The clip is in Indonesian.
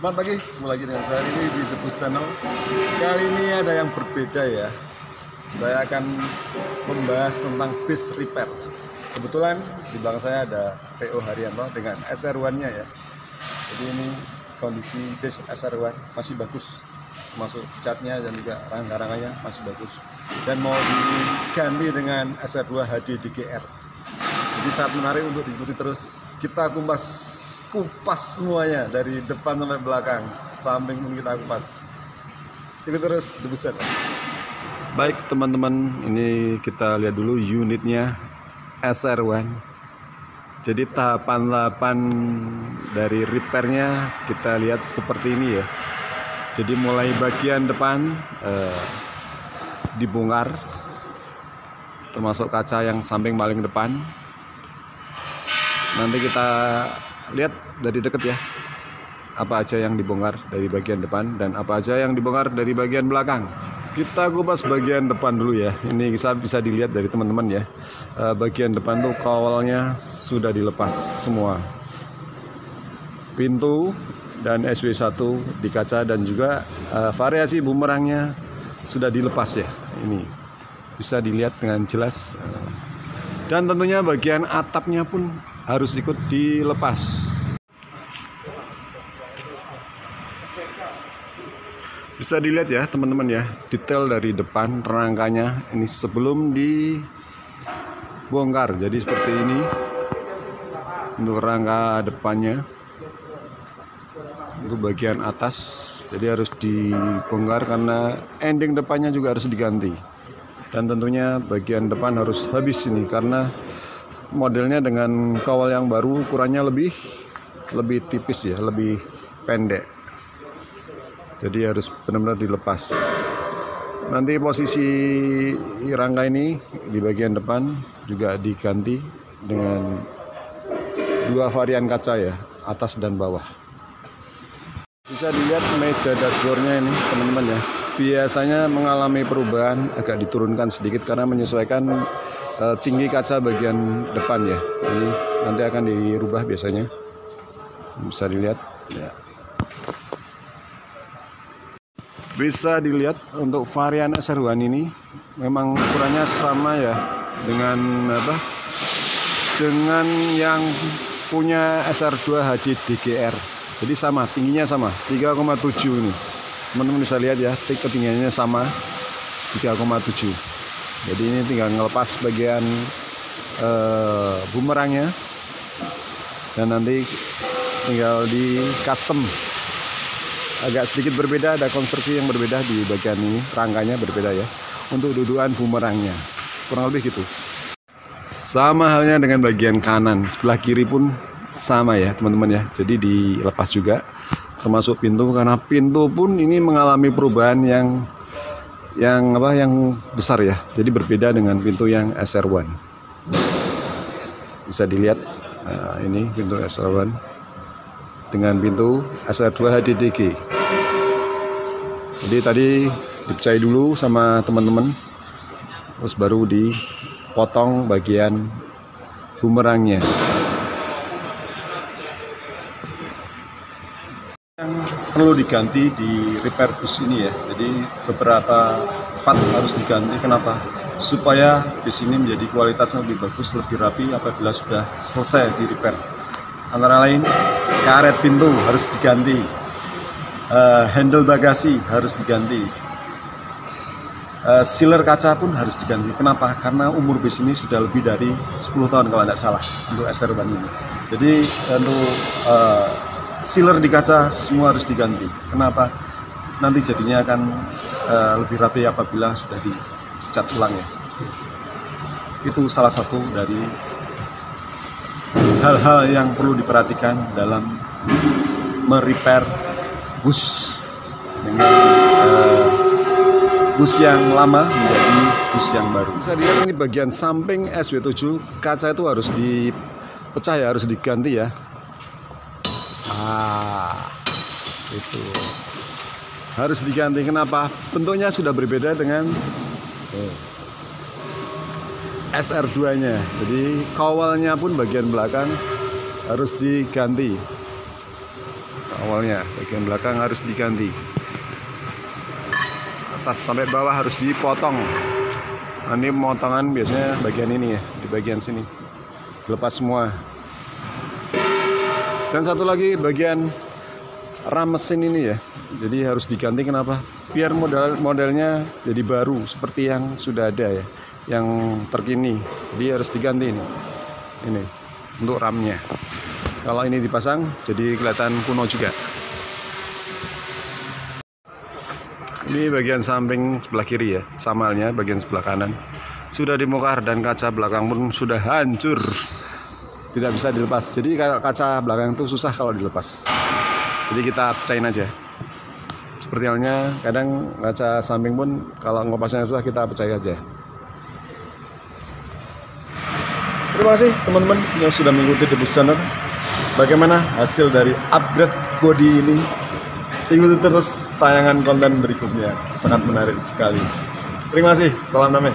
Selamat pagi, ketemu lagi dengan saya ini di The Bus Channel. Kali ini ada yang berbeda ya. Saya akan membahas tentang bis repair. Kebetulan di belakang saya ada PO Haryanto dengan SR1-nya ya. Jadi ini kondisi bis SR1 masih bagus, termasuk catnya dan juga rangka-rangkanya masih bagus. Dan mau diganti dengan SR2 HD DGR. Jadi sangat menarik untuk diikuti terus. Kita kupas semuanya dari depan sampai belakang, samping pun kita kupas. Ikut terus The Bus Channel. Baik teman-teman, ini kita lihat dulu unitnya SR1. Jadi tahapan dari repairnya kita lihat seperti ini ya. Jadi mulai bagian depan dibongkar, termasuk kaca yang samping paling depan. Nanti kita lihat dari dekat ya, apa aja yang dibongkar dari bagian depan dan apa aja yang dibongkar dari bagian belakang. Kita kupas bagian depan dulu ya. Ini bisa dilihat dari teman-teman ya. Bagian depan tuh kawalnya sudah dilepas semua. Pintu dan SW1 di kaca dan juga variasi bumerangnya sudah dilepas ya. Ini bisa dilihat dengan jelas. Dan tentunya bagian atapnya pun harus ikut dilepas. Bisa dilihat ya teman-teman ya, detail dari depan rangkanya ini sebelum dibongkar. Jadi seperti ini untuk rangka depannya, untuk bagian atas. Jadi harus dibongkar karena ending depannya juga harus diganti. Dan tentunya bagian depan harus habis ini karena modelnya dengan kawal yang baru ukurannya lebih tipis ya, lebih pendek. Jadi harus benar-benar dilepas. Nanti posisi rangka ini di bagian depan juga diganti dengan dua varian kaca ya, atas dan bawah. Bisa dilihat meja dashboardnya ini teman-teman ya. Biasanya mengalami perubahan, agak diturunkan sedikit karena menyesuaikan tinggi kaca bagian depan ya. Ini nanti akan dirubah biasanya. Bisa dilihat ya. Bisa dilihat untuk varian SR1 ini memang ukurannya sama ya dengan dengan yang punya SR2 HD DGR. Jadi sama, tingginya sama, 3,7 ini. Teman-teman bisa lihat ya, ketinggiannya sama, 3,7. Jadi ini tinggal ngelepas bagian bumerangnya dan nanti tinggal di custom. Agak sedikit berbeda, ada konstruksi yang berbeda di bagian ini, rangkanya berbeda ya, untuk dudukan bumerangnya, kurang lebih gitu. Sama halnya dengan bagian kanan, sebelah kiri pun sama ya teman-teman ya. Jadi dilepas juga, termasuk pintu, karena pintu pun ini mengalami perubahan yang besar ya. Jadi berbeda dengan pintu yang SR1. Bisa dilihat ini pintu SR1 dengan pintu SR2 HDDG. Jadi tadi dipecah dulu sama teman-teman, terus baru dipotong bagian bumerangnya. Yang perlu diganti di repair bus ini ya, jadi beberapa part harus diganti. Kenapa? Supaya bus ini menjadi kualitasnya lebih bagus, lebih rapi apabila sudah selesai di repair. Antara lain karet pintu harus diganti, handle bagasi harus diganti, sealer kaca pun harus diganti. Kenapa? Karena umur bus ini sudah lebih dari 10 tahun kalau tidak salah untuk SR1 ini. Jadi untuk sealer di kaca semua harus diganti. Kenapa? Nanti jadinya akan lebih rapi apabila sudah dicat ulang ya. Itu salah satu dari hal-hal yang perlu diperhatikan dalam merepair bus dengan bus yang lama menjadi bus yang baru. Bisa dilihat ini bagian samping SW7 kaca itu harus dipecah ya, harus diganti ya. Itu harus diganti. Kenapa? Bentuknya sudah berbeda dengan SR2-nya. Jadi kawalnya pun bagian belakang harus diganti. awalnya. Bagian belakang harus diganti, atas sampai bawah harus dipotong. Nah, ini pemotongan biasanya bagian ini ya, di bagian sini lepas semua. Dan satu lagi bagian ram mesin ini ya, jadi harus diganti. Kenapa? Biar modelnya jadi baru seperti yang sudah ada ya, yang terkini. Jadi harus diganti ini untuk ramnya. Kalau ini dipasang jadi kelihatan kuno juga. Ini bagian samping sebelah kiri ya, samalnya bagian sebelah kanan sudah dibongkar dan kaca belakang pun sudah hancur, tidak bisa dilepas. Jadi kaca belakang itu susah kalau dilepas, jadi kita pecahin aja. Seperti halnya kadang kaca samping pun kalau ngepasnya susah, kita pecahin aja. Terima kasih teman-teman yang sudah mengikuti The Bus Channel. Bagaimana hasil dari upgrade body ini? Ikuti terus tayangan konten berikutnya, sangat menarik sekali. Terima kasih, salam damai.